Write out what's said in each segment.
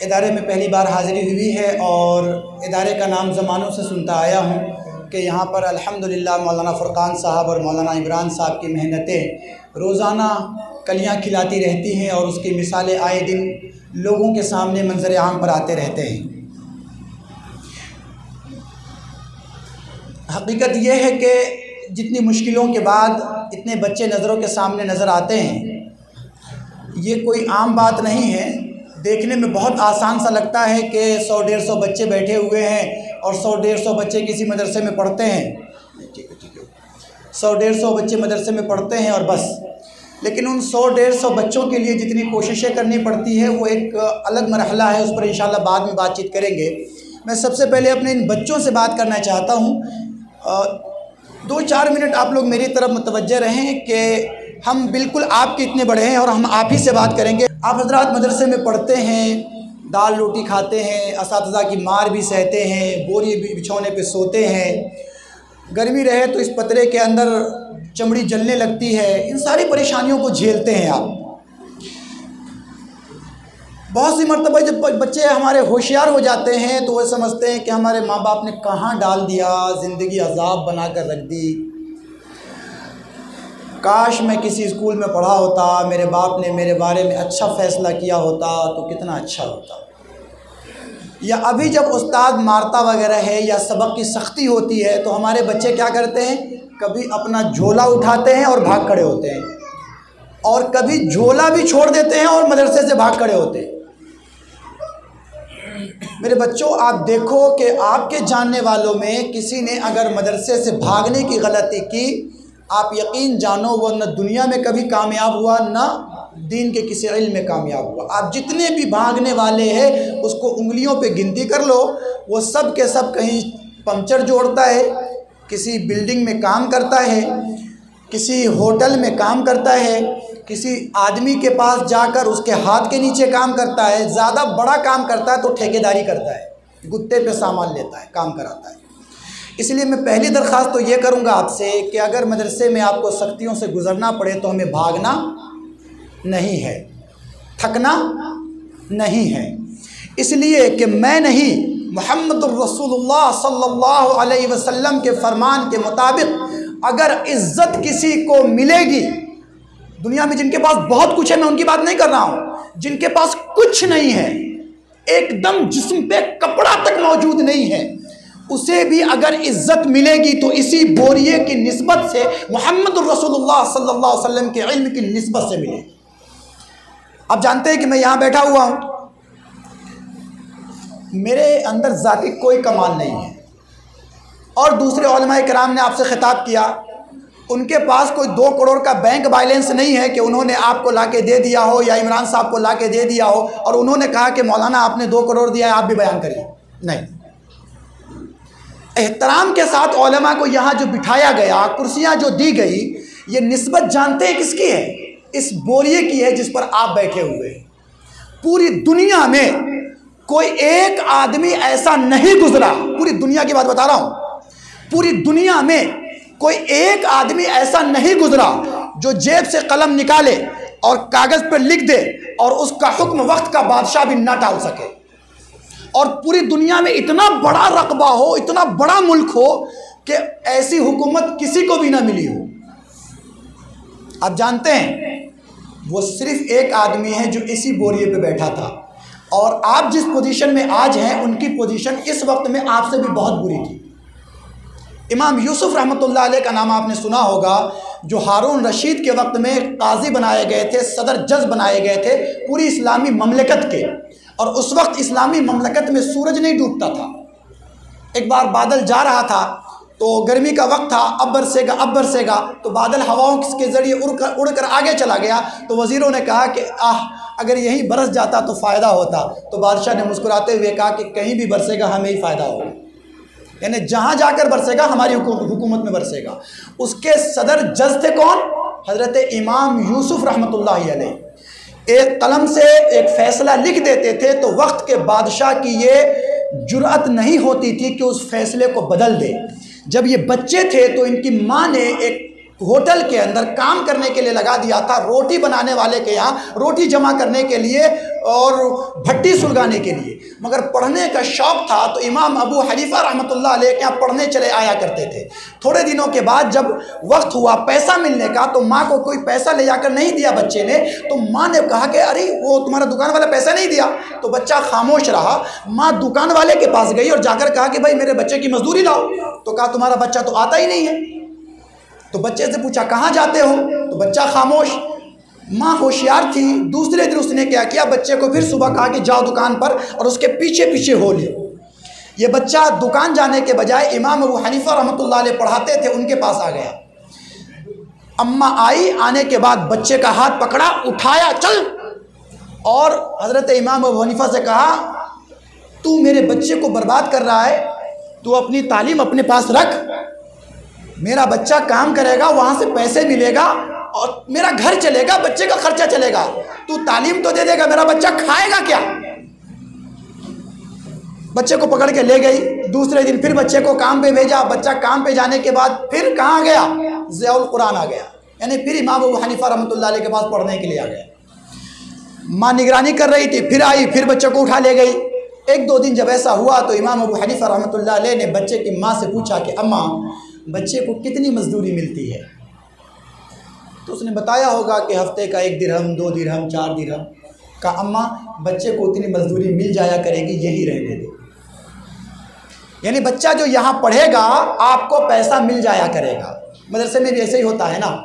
ادارے میں پہلی بار حاضری ہوئی ہے اور ادارے کا نام زمانوں سے سنتا آیا ہوں کہ یہاں پر الحمدللہ مولانا فرقان صاحب اور مولانا عمران صاحب کی محنتیں روزانہ کلیاں کھلاتی رہتی ہیں اور اس کی مثالیں آئے دن لوگوں کے سامنے منظر عام پر آتے رہتے ہیں۔ حقیقت یہ ہے کہ جتنی مشکلوں کے بعد اتنے بچے نظروں کے سامنے نظر آتے ہیں، یہ کوئی عام بات نہیں ہے۔ دیکھنے میں بہت آسان سا لگتا ہے کہ 100-150 بچے بیٹھے ہوئے ہیں اور 100-150 بچے کسی مدرسے میں پڑھتے ہیں، 100-150 بچے مدرسے میں پڑھتے ہیں اور بس۔ لیکن ان 100-150 بچوں کے لیے جتنی کوششیں کرنی پڑتی ہے وہ ایک الگ مرحلہ ہے، اس پر انشاءاللہ بعد میں بات چیت کریں گے۔ میں سب سے پہلے اپنے ان بچوں سے بات کرنا چاہتا ہوں۔ 2-4 منٹ آپ لوگ میری طرف متوجہ رہیں کہ ہم بالکل آپ کے اتنے بڑے ہیں اور ہم آپ ہی سے بات کریں گے۔ آپ حضرات مدرسے میں پڑھتے ہیں، دال روٹی کھاتے ہیں، اساتذہ کی مار بھی سہتے ہیں، بوری بچھونے پہ سوتے ہیں، گرمی رہے تو اس پترے کے اندر چمڑی جلنے لگتی ہے، ان ساری پریشانیوں کو جھیلتے ہیں آپ۔ بہت سی مرتبہ جب بچے ہمارے ہوشیار ہو جاتے ہیں تو وہ سمجھتے ہیں کہ ہمارے ماں باپ نے کہاں ڈال دیا، زندگی عذاب بنا کر رکھ دی، کاش میں کسی اسکول میں پڑھا ہوتا، میرے باپ نے میرے بارے میں اچھا فیصلہ کیا ہوتا تو کتنا اچھا ہوتا۔ یا ابھی جب استاد مارتا وغیرہ ہے یا سبق کی سختی ہوتی ہے تو ہمارے بچے کیا کرتے ہیں، کبھی اپنا جھولا اٹھاتے ہیں اور بھاگ کھڑے ہوتے ہیں، اور کبھی جھولا بھی چھوڑ دیتے ہیں اور مدرسے سے بھاگ کھڑے ہوتے ہیں۔ میرے بچوں، آپ دیکھو کہ آپ کے جاننے والوں میں کسی نے اگر مدرسے سے بھاگنے کی غلطی کی، آپ یقین جانو وہ نہ دنیا میں کبھی کامیاب ہوا نہ دین کے کسی علم میں کامیاب ہوا۔ آپ جتنے بھی بھاگنے والے ہیں اس کو انگلیوں پہ گنتی کر لو، وہ سب کے سب کہیں پنچر جوڑتا ہے، کسی بلڈنگ میں کام کرتا ہے، کسی ہوٹل میں کام کرتا ہے، کسی آدمی کے پاس جا کر اس کے ہاتھ کے نیچے کام کرتا ہے، زیادہ بڑا کام کرتا ہے تو ٹھیکیداری کرتا ہے، گتے پہ سامان لیتا ہے، کام کراتا ہے۔ اس لیے میں پہلی درخواست تو یہ کروں گا آپ سے کہ اگر مدرسے میں آپ کو سختیوں سے گزرنا پڑے تو ہمیں بھاگنا نہیں ہے، تھکنا نہیں ہے، اس لیے کہ میں نہیں، محمد الرسول اللہ صلی اللہ علیہ وسلم کے فرمان کے مطابق اگر عزت کسی کو ملے گی، دنیا میں جن کے پاس بہت کچھ ہے، میں ان کی بات نہیں کر رہا ہوں، جن کے پاس کچھ نہیں ہے، ایک دم جسم پہ کپڑا تک موجود نہیں ہے، اسے بھی اگر عزت ملے گی تو اسی بوریے کی نسبت سے، محمد الرسول اللہ صلی اللہ علیہ وسلم کے علم کی نسبت سے ملے گی۔ آپ جانتے ہیں کہ میں یہاں بیٹھا ہوا ہوں، میرے اندر ذاتی کوئی کمال نہیں ہے، اور دوسرے علماء کرام نے آپ سے خطاب کیا، ان کے پاس کوئی 2 کروڑ کا بینک بیلنس نہیں ہے کہ انہوں نے آپ کو لا کے دے دیا ہو یا عمران صاحب کو لا کے دے دیا ہو اور انہوں نے کہا کہ مولانا آپ نے 2 کروڑ دیا ہے، آپ بھی بیان کریے۔ نہیں، احترام کے ساتھ علماء کو یہاں جو بٹھایا گیا، کرسیاں جو دی گئی، یہ نسبت جانتے ہیں کس کی ہے؟ اس بوریے کی ہے جس پر آپ بیٹھے ہوئے ہیں۔ پوری دنیا میں کوئی ایک آدمی ایسا نہیں گزرا، پوری دنیا کی بات بتا رہا ہوں، پوری دنیا میں کوئی ایک آدمی ایسا نہیں گزرا جو جیب سے قلم نکالے اور کاغذ پر لکھ دے اور اس کا حکم وقت کا بادشاہ بھی نہ ٹال سکے، اور پوری دنیا میں اتنا بڑا رقبہ ہو، اتنا بڑا ملک ہو کہ ایسی حکومت کسی کو بھی نہ ملی ہو۔ آپ جانتے ہیں وہ صرف ایک آدمی ہے جو اسی بوریے پہ بیٹھا تھا، اور آپ جس پوزیشن میں آج ہیں ان کی پوزیشن اس وقت میں آپ سے بھی بہت بری تھی۔ امام یوسف رحمۃ اللہ علیہ کا نام آپ نے سنا ہوگا، جو ہارون رشید کے وقت میں قاضی بنائے گئے تھے، صدر جج بنائے گئے تھے پوری اسلامی مملکت کے، اور اس وقت اسلامی مملکت میں سورج نہیں ڈوبتا تھا۔ ایک بار بادل جا رہا تھا تو گرمی کا وقت تھا، اب برسے گا اب برسے گا، تو بادل ہواؤں کے ذریعے اڑ کر آگے چلا گیا، تو وزیروں نے کہا کہ اگر یہیں برس جاتا تو فائدہ ہوتا، تو بادشاہ نے مسکراتے ہوئے کہا کہ کہیں بھی برسے گا ہمیں ہی فائدہ ہوگا، یعنی جہاں جا کر برسے گا ہماری حکومت میں برسے گا۔ اس کے صدر جج تھے کون؟ حضرت امام یوسف رحمۃ اللہ علیہ۔ ایک قلم سے ایک فیصلہ لکھ دیتے تھے تو وقت کے بادشاہ کی یہ جرأت نہیں ہوتی تھی کہ اس فیصلے کو بدل دے۔ جب یہ بچے تھے تو ان کی ماں نے ایک ہوٹل کے اندر کام کرنے کے لیے لگا دیا تھا، روٹی بنانے والے کے یہاں روٹی جمع کرنے کے لیے اور بھٹی سلگانے کے لیے، مگر پڑھنے کا شوق تھا تو امام ابو حنیفہ رحمۃ اللہ علیہ کے یہاں پڑھنے چلے آیا کرتے تھے۔ تھوڑے دنوں کے بعد جب وقت ہوا پیسہ ملنے کا تو ماں کو کوئی پیسہ لے جا کر نہیں دیا بچے نے، تو ماں نے کہا کہ ارے وہ تمہارا دکان والا پیسہ نہیں دیا، تو بچہ خاموش رہا۔ ماں دکان والے کے پاس گئی اور جا کر کہا کہ بھائی میرے بچے کی مزدوری لاؤ، تو کہا تمہارا بچہ تو آتا ہی نہیں ہے۔ تو بچے سے پوچھا کہاں جاتے ہو، تو بچہ خاموش۔ ماں ہوشیار تھی، دوسرے دن اس نے کیا بچے کو پھر صبح کہا کہ جاؤ دکان پر اور اس کے پیچھے پیچھے ہو لے۔ یہ بچہ دکان جانے کے بجائے امام ابو حنیفہ رحمۃ اللہ علیہ پڑھاتے تھے ان کے پاس آ گیا۔ اماں آئی، آنے کے بعد بچے کا ہاتھ پکڑا، اٹھایا، چل، اور حضرت امام ابو حنیفہ سے کہا تو میرے بچے کو برباد کر رہا ہے، تو اپنی تعلیم اپنے پاس رکھ، میرا بچہ کام کرے گا، وہاں سے پیسے ملے گا اور میرا گھر چلے گا، بچے کا خرچہ چلے گا، تو تعلیم تو دے دے گا، میرا بچہ کھائے گا کیا؟ بچے کو پکڑ کے لے گئی۔ دوسرے دن پھر بچے کو کام پہ بھیجا، بچہ کام پہ جانے کے بعد پھر کہاں گیا؟ ضیاء القرآن آ گیا، یعنی پھر امام ابو حنیفہ رحمۃ اللہ علیہ کے پاس پڑھنے کے لیے آ گیا۔ ماں نگرانی کر رہی تھی، پھر آئی، پھر بچے کو اٹھا لے گئی۔ ایک دو دن جب ایسا ہوا تو امام ابو حنیفہ رحمۃ اللہ علیہ نے بچے کی ماں سے پوچھا کہ اماں بچے کو کتنی مزدوری ملتی ہے؟ تو اس نے بتایا ہوگا کہ ہفتے کا 1 درہم، 2 درہم، 4 درہم۔ کہا اماں بچے کو اتنی مزدوری مل جایا کرے گی، یہی رہنے دو، یعنی بچہ جو یہاں پڑھے گا آپ کو پیسہ مل جایا کرے گا۔ مدرسے میں بھی ایسے ہی ہوتا ہے نا،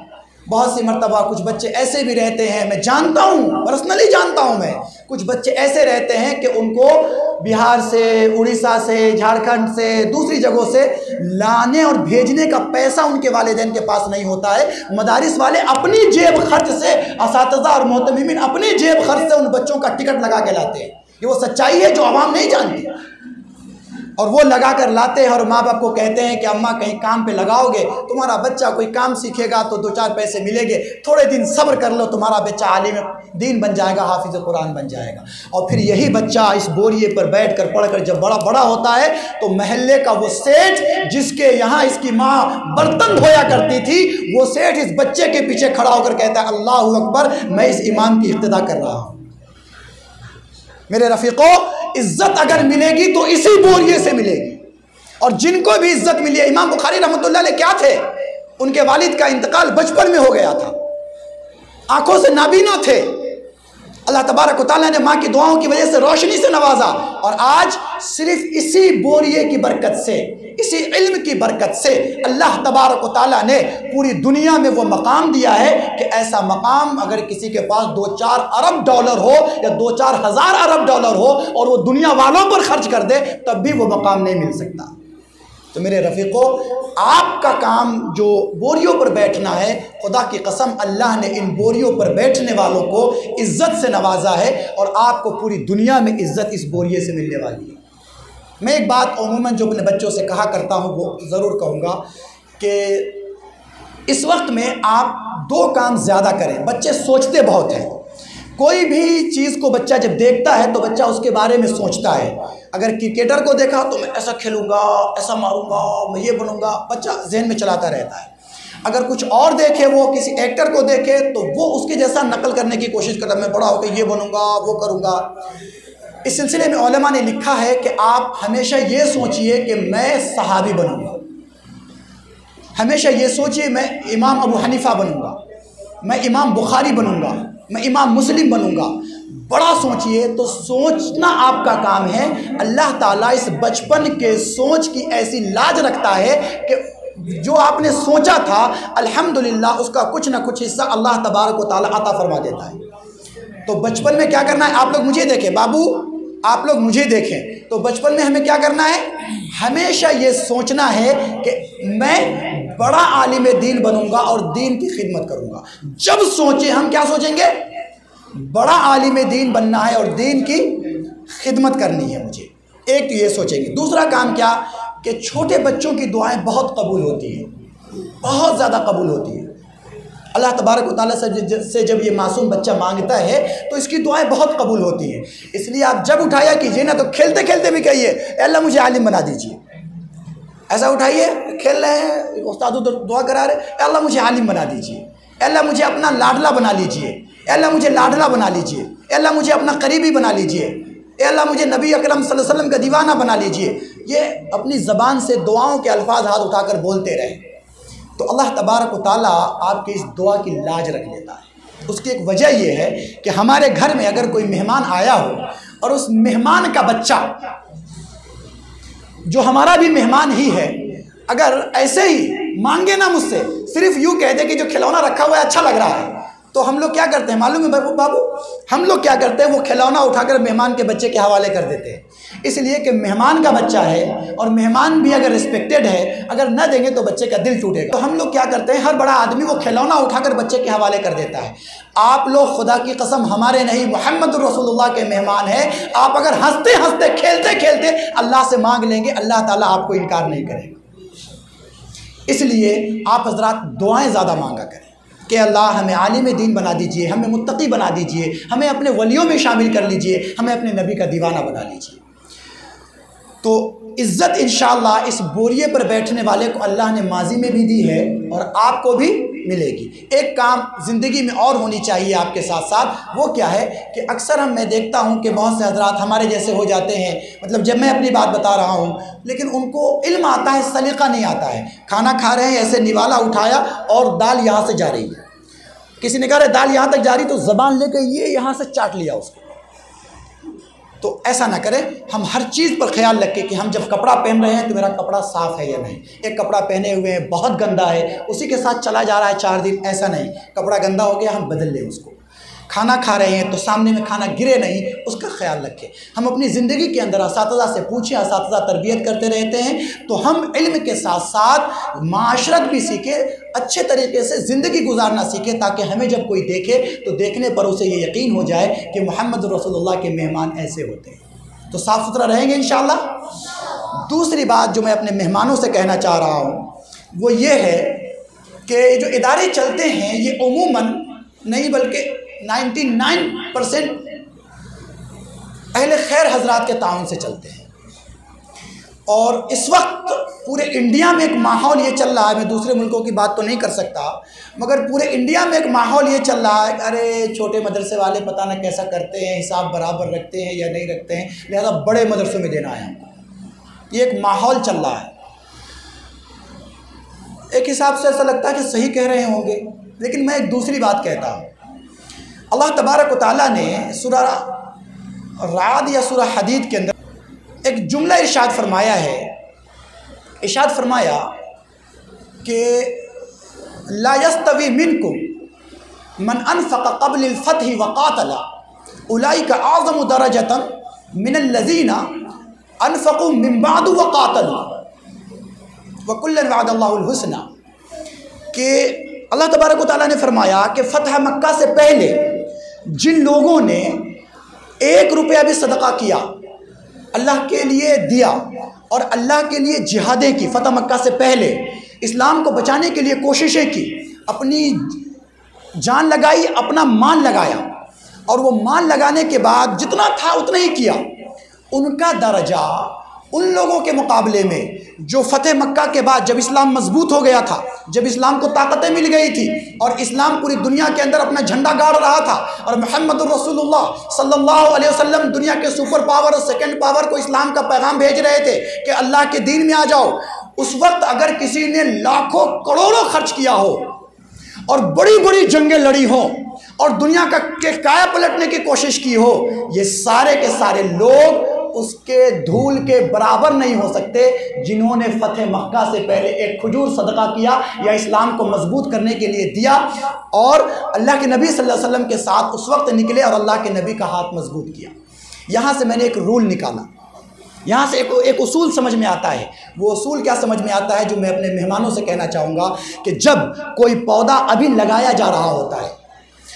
بہت سی مرتبہ کچھ بچے ایسے بھی رہتے ہیں، میں جانتا ہوں، پرسنلی جانتا ہوں، میں کچھ بچے ایسے رہتے ہیں کہ ان کو بہار سے، اڑیسہ سے، جھارکھنڈ سے، دوسری جگہوں سے لانے اور بھیجنے کا پیسہ ان کے والدین کے پاس نہیں ہوتا ہے۔ مدارس والے اپنی جیب خرچ سے، اساتذہ اور محتممین اپنی جیب خرچ سے ان بچوں کا ٹکٹ لگا کے لاتے ہیں۔ یہ وہ سچائی ہے جو عوام نہیں جانتی، اور وہ لگا کر لاتے ہیں اور ماں باپ کو کہتے ہیں کہ اماں کہیں کام پہ لگاؤ گے، تمہارا بچہ کوئی کام سیکھے گا تو 2-4 پیسے ملیں گے، تھوڑے دن صبر کر لو، تمہارا بچہ عالم دین بن جائے گا، حافظ قرآن بن جائے گا۔ اور پھر یہی بچہ اس بوریے پر بیٹھ کر پڑھ کر جب بڑا ہوتا ہے تو محلے کا وہ سیٹھ جس کے یہاں اس کی ماں برتن دھویا کرتی تھی، وہ سیٹھ اس بچے کے پیچھے کھڑا ہو کر کہتا ہے اللہ اکبر، میں اس امام کی اقتدا کر رہا ہوں۔ میرے رفیقو، عزت اگر ملے گی تو اسی بوریے سے ملے گی، اور جن کو بھی عزت ملی ہے، امام بخاری رحمۃ اللہ علیہ کیا تھے؟ ان کے والد کا انتقال بچپن میں ہو گیا تھا، آنکھوں سے نابینا تھے، اللہ تبارک و تعالیٰ نے ماں کی دعاؤں کی وجہ سے روشنی سے نوازا، اور آج صرف اسی بوریے کی برکت سے، اسی علم کی برکت سے اللہ تبارک و تعالیٰ نے پوری دنیا میں وہ مقام دیا ہے کہ ایسا مقام اگر کسی کے پاس 2-4 ارب ڈالر ہو یا 2-4 ہزار ارب ڈالر ہو اور وہ دنیا والوں پر خرچ کر دے تب بھی وہ مقام نہیں مل سکتا۔ تو میرے رفیقو، آپ کا کام جو بوریوں پر بیٹھنا ہے، خدا کی قسم اللہ نے ان بوریوں پر بیٹھنے والوں کو عزت سے نوازا ہے، اور آپ کو پوری دنیا میں عزت اس بوریے سے ملنے والی ہے۔ میں ایک بات عموماً جو اپنے بچوں سے کہا کرتا ہوں وہ ضرور کہوں گا کہ اس وقت میں آپ 2 کام زیادہ کریں۔ بچے سوچتے بہت ہیں، کوئی بھی چیز کو بچہ جب دیکھتا ہے تو بچہ اس کے بارے میں سوچتا ہے۔ اگر کرکٹر کو دیکھا تو میں ایسا کھیلوں گا، ایسا ماروں گا، میں یہ بنوں گا، بچہ ذہن میں چلاتا رہتا ہے۔ اگر کچھ اور دیکھے، وہ کسی ایکٹر کو دیکھے تو وہ اس کے جیسا نقل کرنے کی کوشش کرتا ہے، میں بڑا ہو کے یہ بنوں گا، وہ کروں گا۔ اس سلسلے میں علماء نے لکھا ہے کہ آپ ہمیشہ یہ سوچئے کہ میں صحابی بنوں گا، ہمیشہ یہ سوچئے میں امام ابو حنیفہ بنوں گا، میں امام بخاری بنوں گا، میں امام مسلم بنوں گا۔ بڑا سوچئے، تو سوچنا آپ کا کام ہے۔ اللہ تعالیٰ اس بچپن کے سوچ کی ایسی لاج رکھتا ہے کہ جو آپ نے سوچا تھا الحمدللہ اس کا کچھ نہ کچھ حصہ اللہ تبارک و تعالیٰ عطا فرما دیتا ہے۔ تو بچپن میں کیا کرنا ہے؟ آپ لوگ مجھے دیکھیں، بابو آپ لوگ مجھے دیکھیں، تو بچپن میں ہمیں کیا کرنا ہے؟ ہمیشہ یہ سوچنا ہے کہ میں بڑا عالم دین بنوں گا اور دین کی خدمت کروں گا۔ جب سوچیں، ہم کیا سوچیں گے؟ بڑا عالم دین بننا ہے اور دین کی خدمت کرنی ہے مجھے، ایک تو یہ سوچیں گے۔ دوسرا کام کیا کہ چھوٹے بچوں کی دعائیں بہت قبول ہوتی ہیں، بہت زیادہ قبول ہوتی ہیں۔ اللہ تبارک و تعالیٰ سے جب یہ معصوم بچہ مانگتا ہے تو اس کی دعائیں بہت قبول ہوتی ہیں۔ اس لیے آپ جب اٹھایا کیجئے نا تو کھیلتے کھیلتے بھی کہیے اے اللہ مجھے عالم بنا دیجئے۔ ایسا اٹھائیے، کھیل رہے ہیں، استاد دعا کرا رہے، اے اللہ مجھے عالم بنا دیجئے، اے اللہ مجھے اپنا لاڈلا بنا لیجئے، اے اللہ مجھے لاڈلا بنا لیجئے، اے اللہ مجھے اپنا قریبی بنا لیجئے، اے اللہ مجھے نبی اکرم صلی اللہ علیہ وسلم کا دیوانہ بنا لیجئے، یہ اپنی زبان سے دعاؤں کے الفاظ ہاتھ اٹھا کر بولتے رہیں، تو اللہ تبارک و تعالیٰ آپ کی اس دعا کی لاج رکھ لیتا ہے۔ اس کی ایک وجہ یہ ہے کہ ہمارے گھر میں اگر کوئی مہمان آیا ہو اور اس مہمان کا بچہ جو ہمارا بھی مہمان ہی ہے اگر ایسے ہی مانگے نا مجھ سے، صرف یوں کہہ دے کہ جو کھلونا رکھا ہوا ہے اچھا لگ رہا ہے، تو ہم لوگ کیا کرتے ہیں معلوم ہے بابو؟ ہم لوگ کیا کرتے ہیں، وہ کھلونا اٹھا کر مہمان کے بچے کے حوالے کر دیتے ہیں، اس لیے کہ مہمان کا بچہ ہے اور مہمان بھی اگر رسپیکٹڈ ہے، اگر نہ دیں گے تو بچے کا دل ٹوٹے گا۔ تو ہم لوگ کیا کرتے ہیں، ہر بڑا آدمی وہ کھلونا اٹھا کر بچے کے حوالے کر دیتا ہے۔ آپ لوگ خدا کی قسم ہمارے نہیں، محمد رسول اللہ کے مہمان ہیں، آپ اگر ہنستے ہنستے کھیلتے کھیلتے اللہ سے مانگ لیں گے، اللہ تعالیٰ آپ کو انکار نہیں کرے گا۔ اس لیے آپ حضرات دعائیں زیادہ مانگا کریں کہ اللہ ہمیں عالم دین بنا دیجئے، ہمیں متقی بنا دیجئے، ہمیں اپنے ولیوں میں شامل کر لیجئے، ہمیں اپنے نبی کا دیوانہ بنا لیجئے۔ تو عزت انشاءاللہ اس بوریے پر بیٹھنے والے کو اللہ نے ماضی میں بھی دی ہے اور آپ کو بھی ملے گی۔ ایک کام زندگی میں اور ہونی چاہیے آپ کے ساتھ ساتھ، وہ کیا ہے کہ اکثر میں دیکھتا ہوں کہ بہت سے حضرات ہمارے جیسے ہو جاتے ہیں، مطلب جب میں اپنی بات بتا رہا ہوں لیکن ان کو علم آتا ہے، سلیقہ نہیں آتا ہے۔ کھانا کھا رہے ہیں، ایسے نوالا اٹھایا اور دال یہاں سے جا رہی ہے، کسی نے کہا دال یہاں تک جا رہی تو زبان لے کے یہ یہاں سے چاٹ لیا اس کو۔ تو ایسا نہ کریں، ہم ہر چیز پر خیال رکھیں کہ ہم جب کپڑا پہن رہے ہیں تو میرا کپڑا صاف ہے یا نہیں۔ ایک کپڑا پہنے ہوئے ہیں بہت گندا ہے، اسی کے ساتھ چلا جا رہا ہے 4 دن، ایسا نہیں، کپڑا گندا ہو گیا ہم بدل لیں اس کو۔ کھانا کھا رہے ہیں تو سامنے میں کھانا گرے نہیں، اس کا خیال رکھیں۔ ہم اپنی زندگی کے اندر اساتذہ سے پوچھیں، اساتذہ تربیت کرتے رہتے ہیں تو ہم علم کے ساتھ ساتھ معاشرت بھی سیکھیں، اچھے طریقے سے زندگی گزارنا سیکھیں، تاکہ ہمیں جب کوئی دیکھے تو دیکھنے پر اسے یہ یقین ہو جائے کہ محمد رسول اللہ کے مہمان ایسے ہوتے ہیں۔ تو صاف ستھرا رہیں گے انشاءاللہ۔ دوسری بات جو میں اپنے مہمانوں سے کہنا چاہ رہا ہوں وہ یہ ہے کہ جو ادارے چلتے ہیں یہ عموماً نہیں بلکہ 99% اہل خیر حضرات کے تعاون سے چلتے ہیں، اور اس وقت پورے انڈیا میں ایک ماحول یہ چل رہا ہے، میں دوسرے ملکوں کی بات تو نہیں کر سکتا مگر پورے انڈیا میں ایک ماحول یہ چل رہا ہے کہ ارے چھوٹے مدرسے والے پتہ نہ کیسا کرتے ہیں، حساب برابر رکھتے ہیں یا نہیں رکھتے ہیں، لہذا بڑے مدرسوں میں دینا ہے ہم کو۔ یہ ایک ماحول چل رہا ہے، ایک حساب سے ایسا لگتا ہے کہ صحیح کہہ رہے ہوں گے، لیکن میں ایک دوسری بات کہتا ہوں۔ اللہ تبارک و تعالیٰ نے سورہ رعد یا سورہ حدید کے اندر ایک جملہ ارشاد فرمایا ہے، ارشاد فرمایا کہ لا یستوی منکم من انفق قبل الفتح وقاتل اولئک اعظم درجۃ من الذین انفقوا من بعد وقاتلوا وکلا وعد اللہ الحسنی، کہ اللہ تبارک و تعالیٰ نے فرمایا کہ فتح مکہ سے پہلے جن لوگوں نے 1 روپیہ بھی صدقہ کیا، اللہ کے لیے دیا اور اللہ کے لیے جہادیں کی، فتح مکہ سے پہلے اسلام کو بچانے کے لیے کوششیں کی، اپنی جان لگائی، اپنا مال لگایا، اور وہ مال لگانے کے بعد جتنا تھا اتنا ہی کیا، ان کا درجہ ان لوگوں کے مقابلے میں جو فتح مکہ کے بعد جب اسلام مضبوط ہو گیا تھا، جب اسلام کو طاقتیں مل گئی تھی اور اسلام پوری دنیا کے اندر اپنا جھنڈا گاڑ رہا تھا اور محمد الرسول اللہ صلی اللہ علیہ وسلم دنیا کے سپر پاور اور سیکنڈ پاور کو اسلام کا پیغام بھیج رہے تھے کہ اللہ کے دین میں آ جاؤ، اس وقت اگر کسی نے لاکھوں کروڑوں خرچ کیا ہو اور بڑی بڑی جنگیں لڑی ہوں اور دنیا کا کایا پلٹنے کی کوشش کی ہو، یہ سارے کے سارے لوگ اس کے دھول کے برابر نہیں ہو سکتے جنہوں نے فتح مکہ سے پہلے ایک کھجور صدقہ کیا یا اسلام کو مضبوط کرنے کے لیے دیا اور اللہ کے نبی صلی اللہ علیہ وسلم کے ساتھ اس وقت نکلے اور اللہ کے نبی کا ہاتھ مضبوط کیا۔ یہاں سے میں نے ایک رول نکالا، یہاں سے ایک اصول سمجھ میں آتا ہے۔ وہ اصول کیا سمجھ میں آتا ہے جو میں اپنے مہمانوں سے کہنا چاہوں گا کہ جب کوئی پودا ابھی لگایا جا رہا ہوتا ہے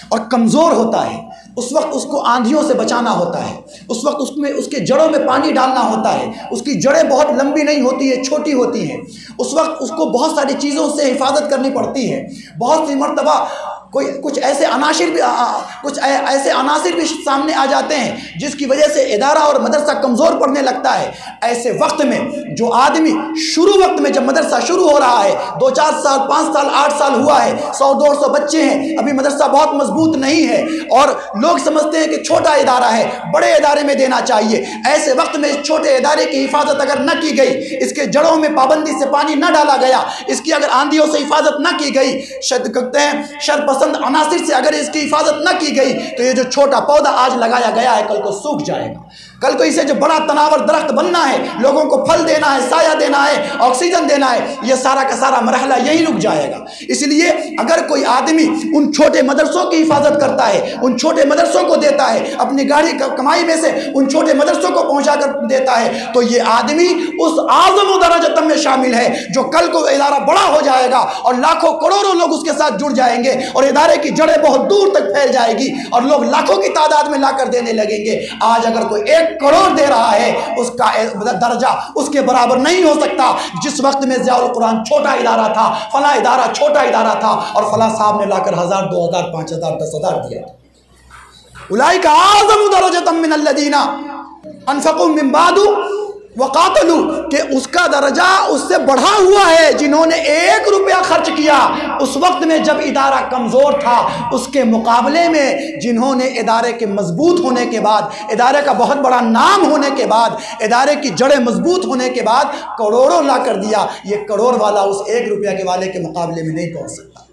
اور کمزور ہوتا ہے، اس وقت اس کو آندھیوں سے بچانا ہوتا ہے، اس وقت اس کے جڑوں میں پانی ڈالنا ہوتا ہے، اس کی جڑیں بہت لمبی نہیں ہوتی ہے، چھوٹی ہوتی ہیں، اس وقت اس کو بہت ساری چیزوں سے حفاظت کرنی پڑتی ہے، بہت سی مرتبہ کچھ ایسے عناصر بھی سامنے آ جاتے ہیں جس کی وجہ سے ادارہ اور مدرسہ کمزور پڑنے لگتا ہے۔ ایسے وقت میں جو آدمی شروع وقت میں جب مدرسہ شروع ہو رہا ہے، 2-4 سال 5 سال 8 سال ہوا ہے، 100-150 بچے ہیں، ابھی مدرسہ بہت مضبوط نہیں ہے اور لوگ سمجھتے ہیں کہ چھوٹا ادارہ ہے، بڑے ادارے میں دینا چاہیے۔ ایسے وقت میں اس چھوٹے ادارے کی حفاظت اگر نہ کی گئی، اس کے جڑوں میں پابندی سے پانی نہ ڈالا گیا، اس کی اگر آندھیوں سے حفاظت نہ کی گئی، کہتے ہیں شر پسند عناصر سے اگر اس کی حفاظت نہ کی گئی، تو یہ جو چھوٹا پودا آج لگایا گیا ہے کل کو سوکھ جائے گا۔ کل کو اسے جو بڑا تناور درخت بننا ہے، لوگوں کو پھل دینا ہے، سایہ دینا ہے، آکسیجن دینا ہے، یہ سارا کا سارا مرحلہ یہی رک جائے گا۔ اس لیے اگر کوئی آدمی ان چھوٹے مدرسوں کی حفاظت کرتا ہے، ان چھوٹے مدرسوں کو دیتا ہے، اپنی گاڑی کمائی میں سے ان چھوٹے مدرسوں کو پہنچا کر دیتا ہے، تو یہ آدمی اس اعظم درجۃ میں شامل ہے جو کل کو ادارہ بڑا ہو جائے گا اور لاکھوں کروڑوں لوگ اس کے ساتھ جڑ جائیں گے اور ادارے کی جڑیں بہت دور تک پھیل جائے گی اور لوگ لاکھوں کی تعداد میں لا کر دینے لگیں گے۔ آج اگر کوئی 1 کروڑ دے رہا ہے، اس کا درجہ اس کے برابر نہیں ہو سکتا جس وقت میں ضیاء القرآن چھوٹا ادارہ تھا، فلاں ادارہ چھوٹا ادارہ تھا اور فلاں صاحب نے لا کر 1000 2000 5000 10,000 دیا۔ اولئک اعظم درجۃ من الذین انفقوا من بعد وقاتلوا، کہ اس کا درجہ اس سے بڑھا ہوا ہے جنہوں نے 1 روپیہ خرچ کیا اس وقت میں جب ادارہ کمزور تھا، اس کے مقابلے میں جنہوں نے ادارے کے مضبوط ہونے کے بعد، ادارے کا بہت بڑا نام ہونے کے بعد، ادارے کی جڑیں مضبوط ہونے کے بعد کروڑوں لا کر دیا۔ یہ کروڑ والا اس 1 روپیہ کے والے کے مقابلے میں نہیں پہنچ سکتا۔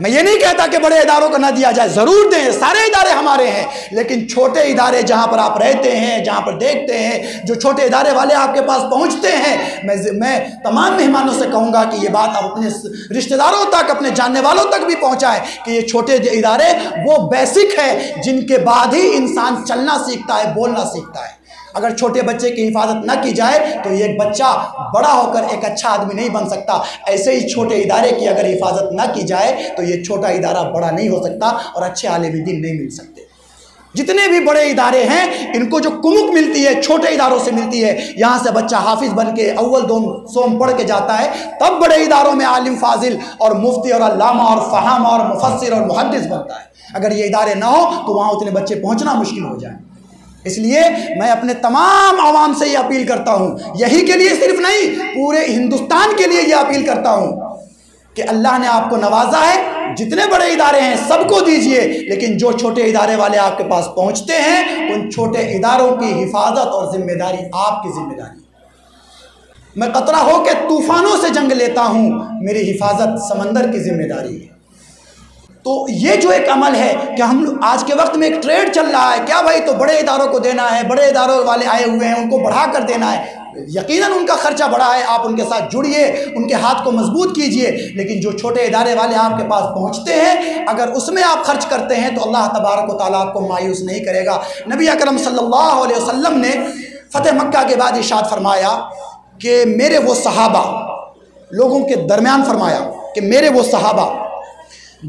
میں یہ نہیں کہتا کہ بڑے اداروں کو نہ دیا جائے، ضرور دیں، سارے ادارے ہمارے ہیں، لیکن چھوٹے ادارے جہاں پر آپ رہتے ہیں، جہاں پر دیکھتے ہیں، جو چھوٹے ادارے والے آپ کے پاس پہنچتے ہیں، میں تمام مہمانوں سے کہوں گا کہ یہ بات آپ اپنے رشتہ داروں تک، اپنے جاننے والوں تک بھی پہنچائیں کہ یہ چھوٹے ادارے وہ بیسک ہے جن کے بعد ہی انسان چلنا سیکھتا ہے، بولنا سیکھتا ہے۔ اگر چھوٹے بچے کی حفاظت نہ کی جائے تو یہ بچہ بڑا ہو کر ایک اچھا آدمی نہیں بن سکتا۔ ایسے ہی چھوٹے ادارے کی اگر حفاظت نہ کی جائے تو یہ چھوٹا ادارہ بڑا نہیں ہو سکتا اور اچھے عالم دین نہیں مل سکتے۔ جتنے بھی بڑے ادارے ہیں ان کو جو کمک ملتی ہے چھوٹے اداروں سے ملتی ہے۔ یہاں سے بچہ حافظ بن کے اول دوم سوم پڑھ کے جاتا ہے، تب بڑے اداروں میں عالم فاضل اور مفتی اور علامہ اور فہامہ اور مفسر اور محدث بنتا ہے۔ اگر یہ ادارے نہ ہو تو وہاں اتنے بچے پہنچنا مشکل ہو جائے۔ اس لیے میں اپنے تمام عوام سے یہ اپیل کرتا ہوں، یہی کے لیے صرف نہیں، پورے ہندوستان کے لیے یہ اپیل کرتا ہوں کہ اللہ نے آپ کو نوازا ہے، جتنے بڑے ادارے ہیں سب کو دیجئے، لیکن جو چھوٹے ادارے والے آپ کے پاس پہنچتے ہیں ان چھوٹے اداروں کی حفاظت اور ذمہ داری آپ کی ذمہ داری۔ میں قطرہ ہو کے طوفانوں سے جنگ لیتا ہوں، میری حفاظت سمندر کی ذمہ داری ہے۔ تو یہ جو ایک عمل ہے کہ ہم آج کے وقت میں ایک ٹریڈ چل رہا ہے، کیا بھائی تو بڑے اداروں کو دینا ہے، بڑے اداروں والے آئے ہوئے ہیں ان کو بڑھا کر دینا ہے۔ یقیناً ان کا خرچہ بڑھا ہے، آپ ان کے ساتھ جڑیے، ان کے ہاتھ کو مضبوط کیجئے، لیکن جو چھوٹے ادارے والے آپ کے پاس پہنچتے ہیں اگر اس میں آپ خرچ کرتے ہیں تو اللہ تبارک و تعالیٰ آپ کو مایوس نہیں کرے گا۔ نبی اکرم صلی اللہ علیہ وسلم نے فتح مکہ کے بعد ارشاد فرمایا کہ میرے وہ صحابہ، لوگوں کے درمیان فرمایا کہ میرے وہ صحابہ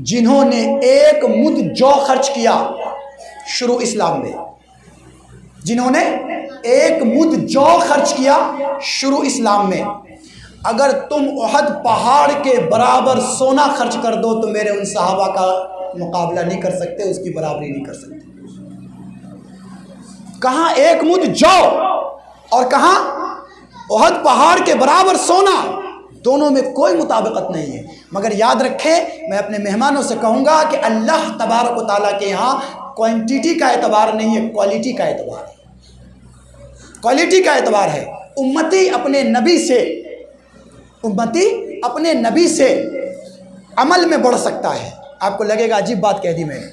جنہوں نے 1 مد جو خرچ کیا شروع اسلام میں، جنہوں نے 1 مد جو خرچ کیا شروع اسلام میں، اگر تم احد پہاڑ کے برابر سونا خرچ کر دو تو میرے ان صحابہ کا مقابلہ نہیں کر سکتے، اس کی برابری نہیں کر سکتے۔ کہاں 1 مد جو اور کہاں احد پہاڑ کے برابر سونا، دونوں میں کوئی مطابقت نہیں ہے۔ مگر یاد رکھیں، میں اپنے مہمانوں سے کہوں گا کہ اللہ تبارک و تعالیٰ کے یہاں کوانٹیٹی کا اعتبار نہیں ہے، کوالٹی کا اعتبار ہے، کوالٹی کا اعتبار ہے۔ امتی اپنے نبی سے عمل میں بڑھ سکتا ہے۔ آپ کو لگے گا عجیب بات کہہ دی میں نے،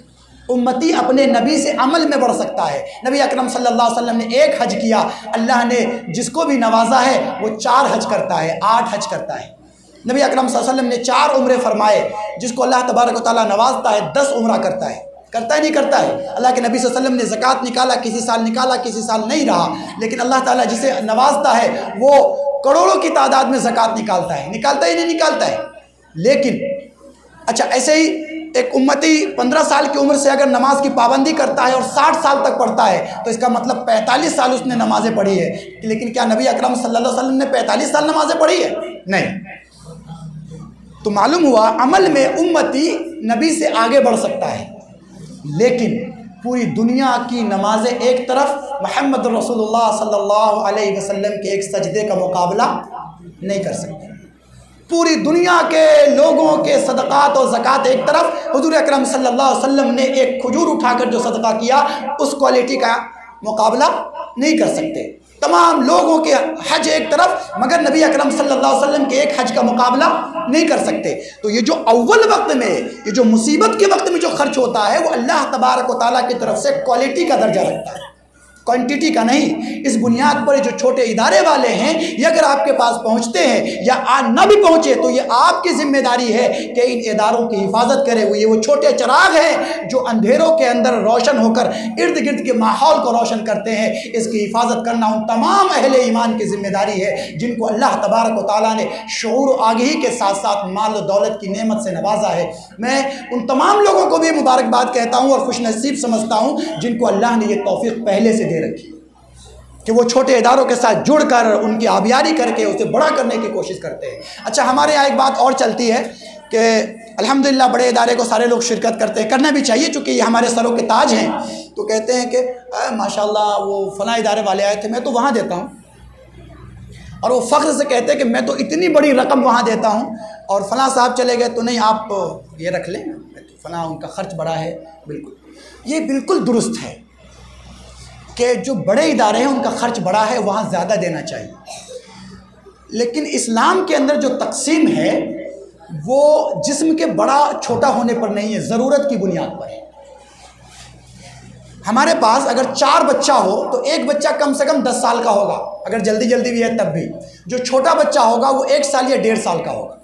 امتی اپنے نبی سے عمل میں بڑھ سکتا ہے۔ نبی اکرم صلی اللہ علیہ وسلم نے 1 حج کیا، اللہ نے جس کو بھی نوازا ہے وہ 4 حج کرتا ہے، 8 حج کرتا ہے۔ نبی اکرم صلی اللہ علیہ وسلم نے 4 عمرے فرمائے، جس کو اللہ تبارک و تعالیٰ نوازتا ہے 10 عمرہ کرتا ہے، کرتا ہی نہیں کرتا ہے۔ اللہ کے نبی صلی اللہ علیہ وسلم نے زکوٰۃ نکالا، کسی سال نکالا کسی سال نہیں رہا، لیکن اللہ تعالیٰ جسے نوازتا ہے وہ کروڑوں کی تعداد میں زکوٰۃ نکالتا ہے، نکالتا ہی نہیں نکالتا ہے۔ لیکن اچھا ایسے ہی ایک امتی 15 سال کی عمر سے اگر نماز کی پابندی کرتا ہے اور 60 سال تک پڑھتا ہے تو اس کا مطلب 45 سال اس نے نمازیں پڑھی ہے، لیکن کیا نبی اکرم صلی اللہ علیہ وسلم نے 45 سال نمازیں پڑھی ہے؟ نہیں۔ تو معلوم ہوا عمل میں امتی نبی سے آگے بڑھ سکتا ہے، لیکن پوری دنیا کی نمازیں ایک طرف، محمد رسول اللہ صلی اللہ علیہ وسلم کے ایک سجدے کا مقابلہ نہیں کر سکتے۔ پوری دنیا کے لوگوں کے صدقات اور زکوٰۃ ایک طرف، حضور اکرم صلی اللہ علیہ وسلم نے ایک کھجور اٹھا کر جو صدقہ کیا اس کوالٹی کا مقابلہ نہیں کر سکتے۔ تمام لوگوں کے حج ایک طرف، مگر نبی اکرم صلی اللہ علیہ وسلم کے ایک حج کا مقابلہ نہیں کر سکتے۔ تو یہ جو اول وقت میں، یہ جو مصیبت کے وقت میں جو خرچ ہوتا ہے وہ اللہ تبارک و تعالیٰ کی طرف سے کوالٹی کا درجہ رکھتا ہے، کوانٹیٹی کا نہیں۔ اس بنیاد پر جو چھوٹے ادارے والے ہیں، یہ اگر آپ کے پاس پہنچتے ہیں یا نہ بھی پہنچے تو یہ آپ کی ذمہ داری ہے کہ ان اداروں کی حفاظت کرے ہوئے۔ وہ چھوٹے چراغ ہیں جو اندھیروں کے اندر روشن ہو کر ارد گرد کے ماحول کو روشن کرتے ہیں۔ اس کی حفاظت کرنا ان تمام اہل ایمان کی ذمہ داری ہے جن کو اللہ تبارک و تعالیٰ نے شعور و آگہی کے ساتھ ساتھ مال و دولت کی نعمت سے نوازا ہے۔ میں ان تمام لوگوں کو بھی مبارکباد کہتا ہوں اور خوش نصیب سمجھتا ہوں جن کو اللہ نے یہ توفیق پہلے سے دے رکھی کہ وہ چھوٹے اداروں کے ساتھ جڑ کر ان کی آبیاری کر کے اسے بڑا کرنے کی کوشش کرتے ہیں۔ اچھا، ہمارے یہاں ایک بات اور چلتی ہے کہ الحمدللہ بڑے ادارے کو سارے لوگ شرکت کرتے ہیں، کرنا بھی چاہیے چونکہ یہ ہمارے سروں کے تاج ہیں۔ تو کہتے ہیں کہ ماشاءاللہ وہ فلاں ادارے والے آئے تھے، میں تو وہاں دیتا ہوں، اور وہ فخر سے کہتے ہیں کہ میں تو اتنی بڑی رقم وہاں دیتا ہوں، اور فلاں صاحب چلے گئے تو نہیں، آپ یہ رکھ لیں، فلاں ان کا خرچ بڑا ہے۔ بالکل، یہ بالکل درست ہے کہ جو بڑے ادارے ہیں ان کا خرچ بڑا ہے، وہاں زیادہ دینا چاہیے، لیکن اسلام کے اندر جو تقسیم ہے وہ جسم کے بڑا چھوٹا ہونے پر نہیں ہے، ضرورت کی بنیاد پر ہے۔ ہمارے پاس اگر 4 بچہ ہو تو ایک بچہ کم سے کم 10 سال کا ہوگا، اگر جلدی جلدی بھی ہے تب بھی۔ جو چھوٹا بچہ ہوگا وہ 1 سال یا 1.5 سال کا ہوگا۔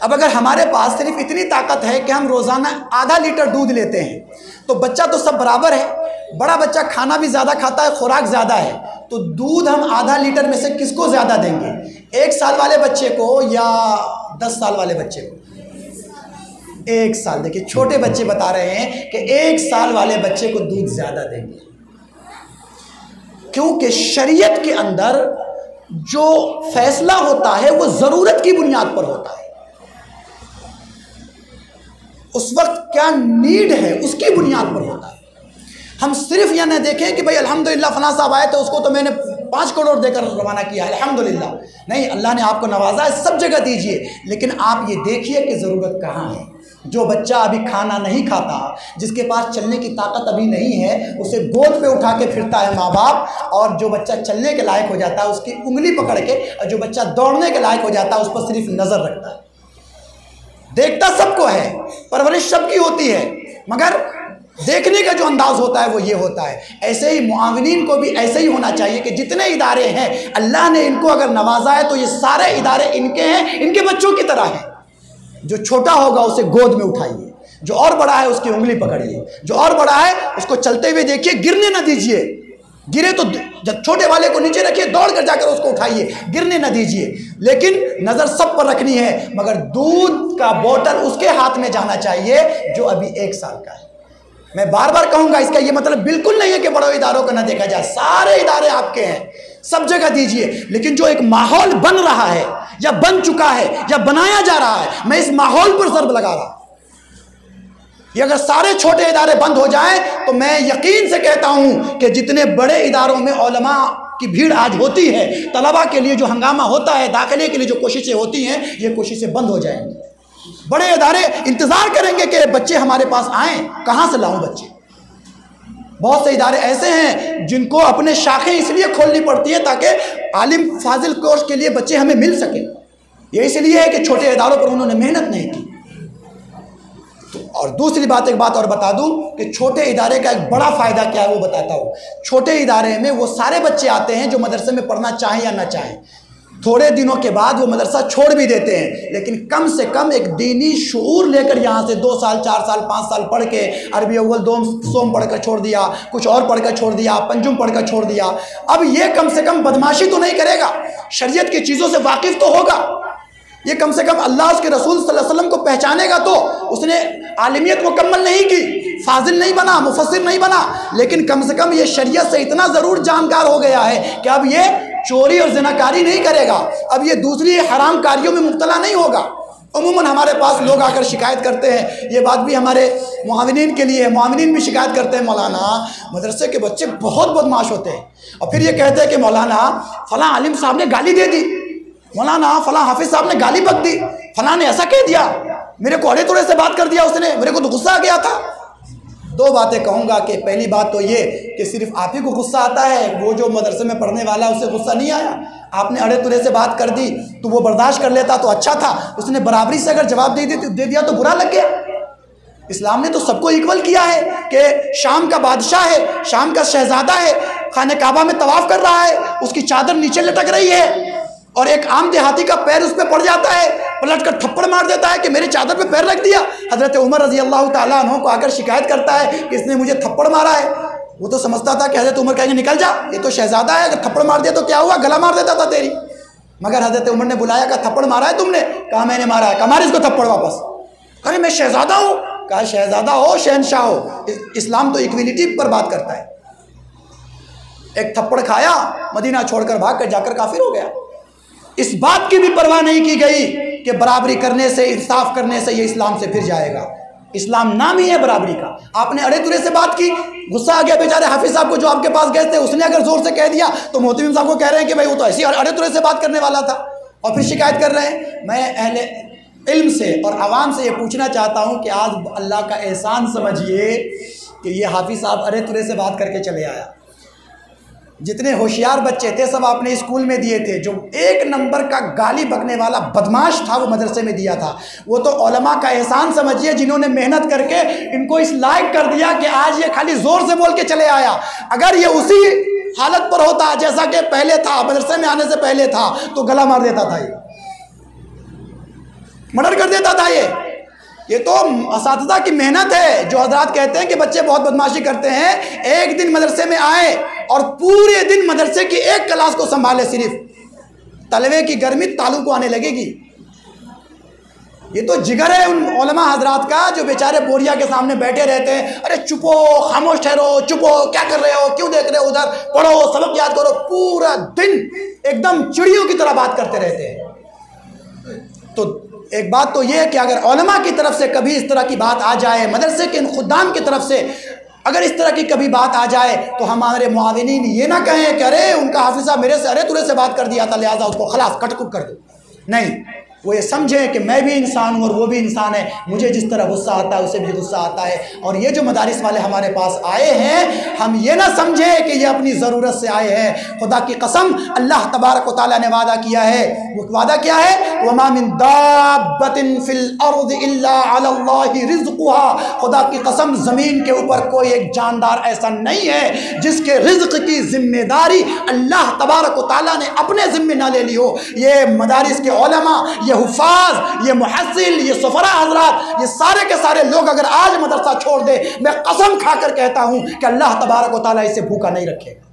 اب اگر ہمارے پاس صرف اتنی طاقت ہے کہ ہم روزانہ آدھا لیٹر دودھ لیتے ہیں تو بچہ تو سب برابر ہے، بڑا بچہ کھانا بھی زیادہ کھاتا ہے، خوراک زیادہ ہے، تو دودھ ہم آدھا لیٹر میں سے کس کو زیادہ دیں گے؟ 1 سال والے بچے کو یا 10 سال والے بچے کو؟ 1 سال۔ دیکھیں چھوٹے بچے بتا رہے ہیں کہ 1 سال والے بچے کو دودھ زیادہ دیں گے، کیونکہ شریعت کے اندر جو فیصلہ ہوتا ہے وہ ضرورت کی بنیاد پر ہوتا ہے۔ اس وقت کیا نیڈ ہے اس کی بنیاد پر ہوتا ہے۔ ہم صرف یہ نہ دیکھیں کہ بھئی الحمدللہ فلاں صاحب آئے تو اس کو تو میں نے 5 کروڑ دے کر روانہ کیا ہے، الحمدللہ۔ نہیں، اللہ نے آپ کو نوازا ہے، سب جگہ دیجئے، لیکن آپ یہ دیکھیے کہ ضرورت کہاں ہے۔ جو بچہ ابھی کھانا نہیں کھاتا، جس کے پاس چلنے کی طاقت ابھی نہیں ہے، اسے گود پہ اٹھا کے پھرتا ہے ماں باپ، اور جو بچہ چلنے کے لائق ہو جاتا ہے اس کی انگلی پکڑ کے، اور جو بچہ دوڑنے کے لائق ہو جاتا ہے اس پر صرف نظر رکھتا ہے۔ دیکھتا سب کو ہے، پرورش سب کی ہوتی ہے، مگر دیکھنے کا جو انداز ہوتا ہے وہ یہ ہوتا ہے۔ ایسے ہی معاونین کو بھی ایسے ہی ہونا چاہیے کہ جتنے ادارے ہیں اللہ نے ان کو اگر نوازا ہے تو یہ سارے ادارے ان کے ہیں، ان کے بچوں کی طرح ہیں۔ جو چھوٹا ہوگا اسے گود میں اٹھائیے، جو اور بڑا ہے اس کی انگلی پکڑیے، جو اور بڑا ہے اس کو چلتے ہوئے دیکھیے، گرنے نہ دیجیے، گرے تو جب چھوٹے والے کو نیچے رکھیے، دوڑ کر جا کر اس کو اٹھائیے، گرنے نہ دیجیے، لیکن نظر سب پر رکھنی ہے، مگر دودھ کا بوتل اس کے ہاتھ میں جانا چاہیے جو ابھی 1 سال کا ہے۔ میں بار بار کہوں گا، اس کا یہ مطلب بالکل نہیں ہے کہ بڑے اداروں کو نہ دیکھا جائے، سارے ادارے آپ کے ہیں، سب جگہ دیجئے، لیکن جو ایک ماحول بن رہا ہے یا بن چکا ہے یا بنایا جا رہا ہے، میں اس ماحول پر ضرب لگا رہا ہوں۔ یہ اگر سارے چھوٹے ادارے بند ہو جائیں تو میں یقین سے کہتا ہوں کہ جتنے بڑے اداروں میں علماء کی بھیڑ آج ہوتی ہے، طلباء کے لیے جو ہنگامہ ہوتا ہے، داخلے کے لیے جو کوششیں ہوتی ہیں، یہ کوششیں بند ہو جائیں گی۔ بڑے ادارے انتظار کریں گے کہ بچے ہمارے پاس آئیں، کہاں سے لاؤں بچے؟ بہت سے ادارے ایسے ہیں جن کو اپنے شاخیں اس لیے کھولنی پڑتی ہے تاکہ عالم فاضل کورس کے لیے بچے ہمیں مل سکیں۔ یہ اس لیے ہے کہ چھوٹے اداروں پر انہوں نے محنت نہیں کی۔ اور دوسری بات، ایک بات اور بتا دوں کہ چھوٹے ادارے کا ایک بڑا فائدہ کیا ہے وہ بتاتا ہوں۔ چھوٹے ادارے میں وہ سارے بچے آتے ہیں جو مدرسے میں پڑھنا چاہیں یا نہ چاہیں، تھوڑے دنوں کے بعد وہ مدرسہ چھوڑ بھی دیتے ہیں، لیکن کم سے کم ایک دینی شعور لے کر یہاں سے 2 سال 4 سال 5 سال پڑھ کے عربی اول دوم سوم پڑھ کر چھوڑ دیا، کچھ اور پڑھ کر چھوڑ دیا، پنجم پڑھ کر چھوڑ دیا، اب یہ کم سے کم بدماشی تو نہیں کرے گا، شریعت کی چیزوں سے واقف تو ہوگا، یہ کم سے کم اللہ اس کے رسول صلی اللہ علیہ وسلم کو پہچانے گا۔ تو اس نے عالمیت مکمل نہیں کی، فاضل نہیں بنا، مفسر نہیں بنا، لیکن کم سے کم یہ شریعت سے اتنا ضرور جانکار ہو گیا ہے کہ اب یہ چوری اور زناکاری نہیں کرے گا، اب یہ دوسری حرام کاریوں میں مبتلا نہیں ہوگا۔ عموماً ہمارے پاس لوگ آ کر شکایت کرتے ہیں، یہ بات بھی ہمارے معاونین کے لیے ہے، معاونین بھی شکایت کرتے ہیں، مولانا مدرسے کے بچے بہت بدمعاش ہوتے ہیں، اور پھر یہ کہتے ہیں کہ مولانا فلاں عالم صاحب نے گالی دے دی، مولانا فلاں حافظ صاحب نے گالی بک دی، فلاں نے ایسا کہہ دیا، میرے کو اڑے توڑے سے بات کر دیا اس نے، میرے کو تو غصہ آ گیا تھا۔ دو باتیں کہوں گا کہ پہلی بات تو یہ کہ صرف آپ ہی کو غصہ آتا ہے، وہ جو مدرسے میں پڑھنے والا ہے اسے غصہ نہیں آیا؟ آپ نے اڑے تڑے سے بات کر دی تو وہ برداشت کر لیتا تو اچھا تھا، اس نے برابری سے اگر جواب دے دیا تو برا لگ گیا۔ اسلام نے تو سب کو ایکول کیا ہے کہ شام کا بادشاہ ہے، شام کا شہزادہ ہے، خانہ کعبہ میں طواف کر رہا ہے، اس کی چادر نیچے لٹک رہی ہے اور ایک عام دیہاتی کا پیر اس پہ پڑ جاتا ہے، پلٹ کر تھپڑ مار دیتا ہے کہ میری چادر پہ پیر رکھ دیا۔ حضرت عمر رضی اللہ تعالیٰ عنہ کو آ کر شکایت کرتا ہے کہ اس نے مجھے تھپڑ مارا ہے، وہ تو سمجھتا تھا کہ حضرت عمر کہیں گے نکل جا، یہ تو شہزادہ ہے، اگر تھپڑ مار دیا تو کیا ہوا، گلا مار دیتا تھا تیری۔ مگر حضرت عمر نے بلایا کہ تھپڑ مارا ہے تم نے؟ کہا میں نے مارا ہے۔ کہا مار اس کو تھپڑ واپس۔ ارے میں شہزادہ ہوں۔ کہا شہزادہ ہو شہنشاہ ہو، اسلام تو ایکویلٹی پر بات کرتا ہے۔ ایک تھپڑ کھایا، مدینہ چھوڑ کر بھاگ کر جا کر کافر ہو گیا۔ اس بات کی بھی پرواہ نہیں کی گئی کہ برابری کرنے سے، انصاف کرنے سے یہ اسلام سے پھر جائے گا۔ اسلام نام ہی ہے برابری کا۔ آپ نے اڑے تڑے سے بات کی، غصہ آ گیا بیچارے حافظ صاحب کو جو آپ کے پاس گئے تھے، اس نے اگر زور سے کہہ دیا تو محتمم صاحب کو کہہ رہے ہیں کہ بھائی وہ تو ایسی اڑے تڑے سے بات کرنے والا تھا، اور پھر شکایت کر رہے ہیں۔ میں اہل علم سے اور عوام سے یہ پوچھنا چاہتا ہوں کہ آج اللہ کا احسان سمجھیے کہ یہ حافظ صاحب اڑے تڑے سے بات کر کے چلے آیا۔ جتنے ہوشیار بچے تھے سب آپ نے اسکول میں دیے تھے، جو ایک نمبر کا گالی بکنے والا بدماش تھا وہ مدرسے میں دیا تھا۔ وہ تو علماء کا احسان سمجھیے جنہوں نے محنت کر کے ان کو اس لائق کر دیا کہ آج یہ خالی زور سے بول کے چلے آیا۔ اگر یہ اسی حالت پر ہوتا جیسا کہ پہلے تھا، مدرسے میں آنے سے پہلے تھا، تو گلا مار دیتا تھا، یہ مرڈر کر دیتا تھا۔ یہ تو اساتذہ کی محنت ہے۔ جو حضرات کہتے ہیں کہ بچے بہت بدمعاشی کرتے ہیں، ایک دن مدرسے میں آئے اور پورے دن مدرسے کی ایک کلاس کو سنبھالے، صرف تلوے کی گرمی تالو کو آنے لگے گی۔ یہ تو جگر ہے ان علماء حضرات کا جو بیچارے بوریا کے سامنے بیٹھے رہتے ہیں، ارے چپو، خاموش ٹھہرو، چپو، کیا کر رہے ہو، کیوں دیکھ رہے ہو ادھر، پڑھو، سبق یاد کرو، پورا دن ایک دم چڑیوں کی طرح بات کرتے رہتے ہیں۔ تو ایک بات تو یہ ہے کہ اگر علماء کی طرف سے کبھی اس طرح کی بات آ جائے، مدرسے کے خدام کی طرف سے اگر اس طرح کی کبھی بات آ جائے تو ہمارے معاونین یہ نہ کہیں کہ ارے ان کا حافظ صاحب میرے سے ارے ترے سے بات کر دیا تھا لہٰذا اس کو خلاص کٹ کٹ کر دو۔ نہیں، وہ یہ سمجھیں کہ میں بھی انسان ہوں اور وہ بھی انسان ہے، مجھے جس طرح غصہ آتا ہے اسے بھی غصہ آتا ہے۔ اور یہ جو مدارس والے ہمارے پاس آئے ہیں، ہم یہ نہ سمجھیں کہ یہ اپنی ضرورت سے آئے ہیں۔ خدا کی قسم اللہ تبارک و تعالیٰ نے وعدہ کیا ہے، وہ وعدہ کیا ہے؟ وَمَا مِن دَابَّةٍ فِي الْأَرْضِ إِلَّا عَلَى اللَّهِ رِزْقُهَا۔ خدا کی قسم زمین کے اوپر کوئی ایک جاندار ایسا نہیں ہے جس کے رزق کی ذمہ داری اللہ تبارک و تعالیٰ نے اپنے ذمہ نہ لے لی ہو۔ یہ مدارس کے علماء، یہ حفاظ، یہ محصل، یہ سفراء حضرات، یہ سارے کے سارے لوگ اگر آج مدرسہ چھوڑ دے، میں قسم کھا کر کہتا ہوں کہ اللہ تبارک و تعالیٰ اسے بھوکا نہیں رکھے گا،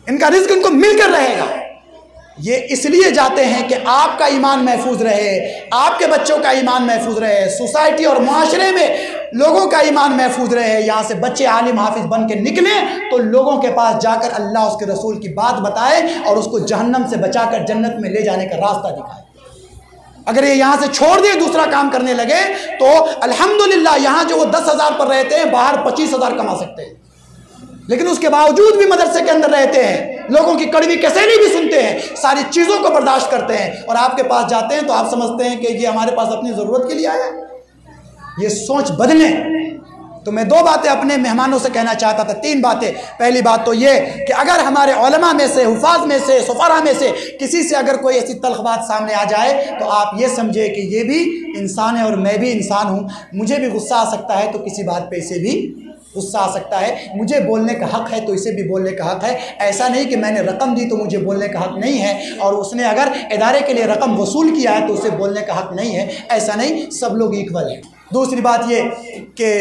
ان کا رزق ان کو مل کر رہے گا۔ یہ اس لیے جاتے ہیں کہ آپ کا ایمان محفوظ رہے، آپ کے بچوں کا ایمان محفوظ رہے، سوسائٹی اور معاشرے میں لوگوں کا ایمان محفوظ رہے۔ یہاں سے بچے عالم حافظ بن کے نکلیں تو لوگوں کے پاس جا کر اللہ اس کے رسول کی بات بتائے اور اس کو جہنم سے بچا کر جنت میں لے جانے کا راستہ دکھائے۔ اگر یہ یہاں سے چھوڑ دے دوسرا کام کرنے لگے تو الحمدللہ یہاں جو وہ 10,000 پر رہتے ہیں باہر 25,000 کما سکتے ہیں، لیکن اس کے باوجود بھی مدرسے کے اندر رہتے ہیں، لوگوں کی کڑوی کسینی بھی سنتے ہیں، ساری چیزوں کو برداشت کرتے ہیں، اور آپ کے پاس جاتے ہیں تو آپ سمجھتے ہیں کہ یہ ہمارے پاس اپنی ضرورت کے لیے آیا ہے۔ یہ سوچ بدلیں۔ تو میں 2 باتیں اپنے مہمانوں سے کہنا چاہتا تھا، 3 باتیں۔ پہلی بات تو یہ کہ اگر ہمارے علماء میں سے، حفاظ میں سے، سفراء میں سے کسی سے اگر کوئی ایسی تلخ بات سامنے آ جائے تو آپ یہ سمجھے کہ یہ بھی انسان ہے اور میں بھی انسان ہوں، مجھے بھی غصہ آ سکتا ہے تو کسی بات پہ اسے بھی غصہ آ سکتا ہے، مجھے بولنے کا حق ہے تو اسے بھی بولنے کا حق ہے۔ ایسا نہیں کہ میں نے رقم دی تو مجھے بولنے کا حق نہیں ہے، اور اس نے اگر ادارے کے لیے رقم وصول کیا ہے تو اسے بولنے کا حق نہیں ہے، ایسا نہیں، سب لوگ ایکول ہیں۔ دوسری بات یہ کہ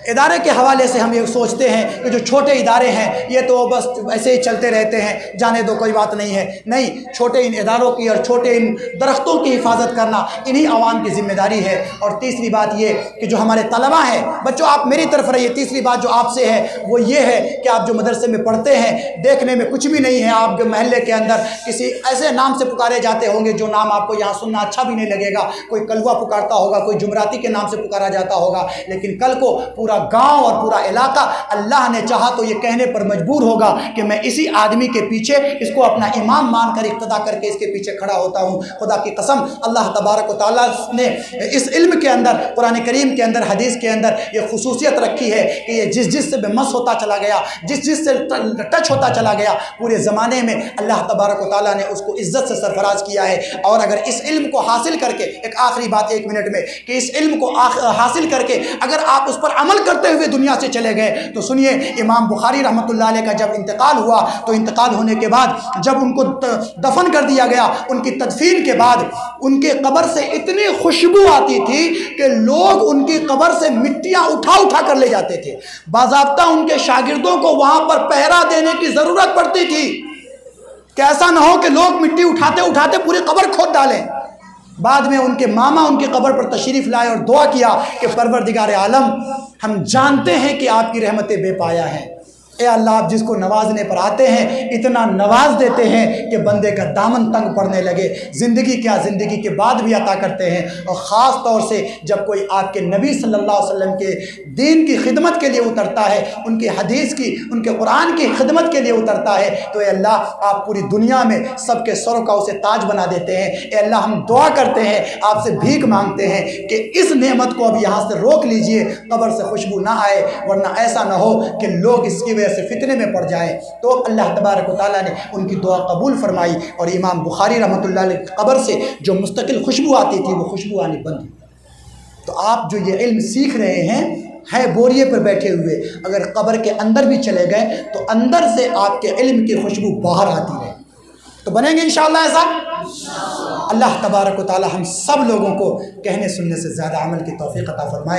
ادارے کے حوالے سے ہم یہ سوچتے ہیں کہ جو چھوٹے ادارے ہیں یہ تو بس ایسے ہی چلتے رہتے ہیں، جانے دو کوئی بات نہیں ہے۔ نہیں، چھوٹے ان اداروں کی اور چھوٹے ان درختوں کی حفاظت کرنا انہی عوام کی ذمہ داری ہے۔ اور تیسری بات یہ کہ جو ہمارے طلباء ہیں، بچوں آپ میری طرف رہیے، تیسری بات جو آپ سے ہے وہ یہ ہے کہ آپ جو مدرسے میں پڑھتے ہیں، دیکھنے میں کچھ بھی نہیں ہے، آپ کے محلے کے اندر کسی ایسے نام سے پکارے جاتے ہوں گے جو نام آپ کو یہاں سننا اچھا بھی نہیں لگے گا، کوئی کلوا پکارتا ہوگا، کوئی جمراتی کے نام سے پکارا جاتا ہوگا، لیکن کل کو پورا گاؤں اور پورا علاقہ اللہ نے چاہا تو یہ کہنے پر مجبور ہوگا کہ میں اسی آدمی کے پیچھے اس کو اپنا امام مان کر اقتدا کر کے اس کے پیچھے کھڑا ہوتا ہوں۔ خدا کی قسم اللہ تبارک و تعالیٰ نے اس علم کے اندر، قرآن کریم کے اندر، حدیث کے اندر یہ خصوصیت رکھی ہے کہ یہ جس سے بے مس ہوتا چلا گیا، جس سے ٹچ ہوتا چلا گیا، پورے زمانے میں اللہ تبارک و تعالیٰ نے اس کو عزت سے سرفراز کیا ہے۔ اور اگر اس علم کو حاصل کر کے، ایک آخری بات 1 منٹ میں، کہ اس علم کو حاصل کر کے اگر آپ اس پر عمل کرتے ہوئے دنیا سے چلے گئے تو سنیے، امام بخاری رحمۃ اللہ علیہ کا جب انتقال ہوا تو انتقال ہونے کے بعد جب ان کو دفن کر دیا گیا، ان کی تدفین کے بعد ان کے قبر سے اتنی خوشبو آتی تھی کہ لوگ ان کی قبر سے مٹیاں اٹھا کر لے جاتے تھے۔ باضابطہ ان کے شاگردوں کو وہاں پر پہرا دینے کی ضرورت پڑتی تھی کہ ایسا نہ ہو کہ لوگ مٹی اٹھاتے پوری قبر کھود ڈالیں۔ بعد میں ان کے ماما ان کی قبر پر تشریف لائے اور دعا کیا کہ پروردگار عالم، ہم جانتے ہیں کہ آپ کی رحمتیں بے پایا ہیں، اے اللہ آپ جس کو نوازنے پر آتے ہیں اتنا نواز دیتے ہیں کہ بندے کا دامن تنگ پڑنے لگے، زندگی کیا زندگی کے بعد بھی عطا کرتے ہیں۔ اور خاص طور سے جب کوئی آپ کے نبی صلی اللہ علیہ وسلم کے دین کی خدمت کے لیے اترتا ہے، ان کی حدیث کی، ان کے قرآن کی خدمت کے لیے اترتا ہے، تو اے اللہ آپ پوری دنیا میں سب کے سروں کا اسے تاج بنا دیتے ہیں۔ اے اللہ ہم دعا کرتے ہیں، آپ سے بھیک مانگتے ہیں کہ اس نعمت کو اب یہاں سے روک لیجئے، قبر سے خوشبو نہ آئے، ورنہ ایسا نہ ہو کہ لوگ اس کی وجہ سے فتنے میں پڑ جائیں۔ تو اللہ تبارک و تعالیٰ نے ان کی دعا قبول فرمائی اور امام بخاری رحمۃ اللہ علیہ کی قبر سے جو مستقل خوشبو آتی تھی وہ خوشبو آنی بند ہوئی۔ تو آپ جو یہ علم سیکھ رہے ہیں ہے بوریے پر بیٹھے ہوئے، اگر قبر کے اندر بھی چلے گئے تو اندر سے آپ کے علم کی خوشبو باہر آتی رہے، تو بنیں گے انشاءاللہ ایسا؟ اللہ تبارک و تعالیٰ ہم سب لوگوں کو کہنے سننے سے زیادہ عمل کی توفیق عطا فرمائے۔